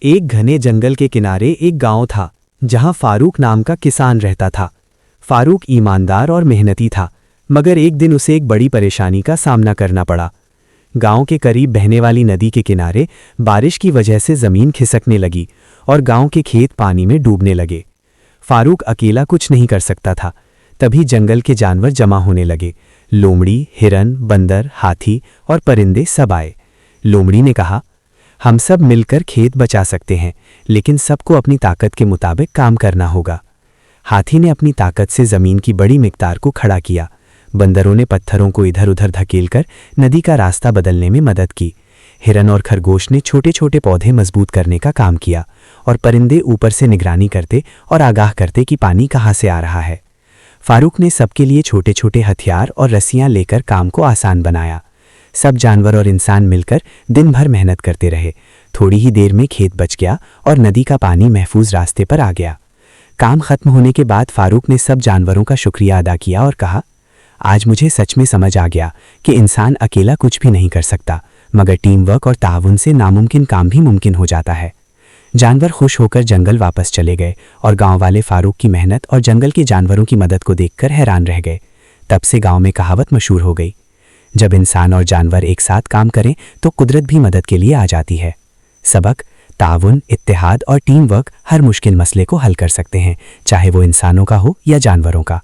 एक घने जंगल के किनारे एक गांव था जहां फारूक नाम का किसान रहता था। फारूक ईमानदार और मेहनती था, मगर एक दिन उसे एक बड़ी परेशानी का सामना करना पड़ा। गांव के करीब बहने वाली नदी के किनारे बारिश की वजह से जमीन खिसकने लगी और गांव के खेत पानी में डूबने लगे। फारूक अकेला कुछ नहीं कर सकता था। तभी जंगल के जानवर जमा होने लगे। लोमड़ी, हिरन, बंदर, हाथी और परिंदे सब आए। लोमड़ी ने कहा, हम सब मिलकर खेत बचा सकते हैं, लेकिन सबको अपनी ताकत के मुताबिक काम करना होगा। हाथी ने अपनी ताकत से जमीन की बड़ी मिकदार को खड़ा किया। बंदरों ने पत्थरों को इधर उधर धकेलकर नदी का रास्ता बदलने में मदद की। हिरन और खरगोश ने छोटे छोटे पौधे मजबूत करने का काम किया और परिंदे ऊपर से निगरानी करते और आगाह करते कि पानी कहाँ से आ रहा है। फारूक ने सबके लिए छोटे छोटे हथियार और रस्सियां लेकर काम को आसान बनाया। सब जानवर और इंसान मिलकर दिन भर मेहनत करते रहे। थोड़ी ही देर में खेत बच गया और नदी का पानी महफूज रास्ते पर आ गया। काम खत्म होने के बाद फारूक ने सब जानवरों का शुक्रिया अदा किया और कहा, आज मुझे सच में समझ आ गया कि इंसान अकेला कुछ भी नहीं कर सकता, मगर टीम वर्क और ताउन से नामुमकिन काम भी मुमकिन हो जाता है। जानवर खुश होकर जंगल वापस चले गए और गांव वाले फारूक की मेहनत और जंगल के जानवरों की मदद को देखकर हैरान रह गए। तब से गांव में कहावत मशहूर हो गई, जब इंसान और जानवर एक साथ काम करें तो कुदरत भी मदद के लिए आ जाती है। सबक: ताउन, इत्तेहाद और टीम वर्क हर मुश्किल मसले को हल कर सकते हैं, चाहे वो इंसानों का हो या जानवरों का।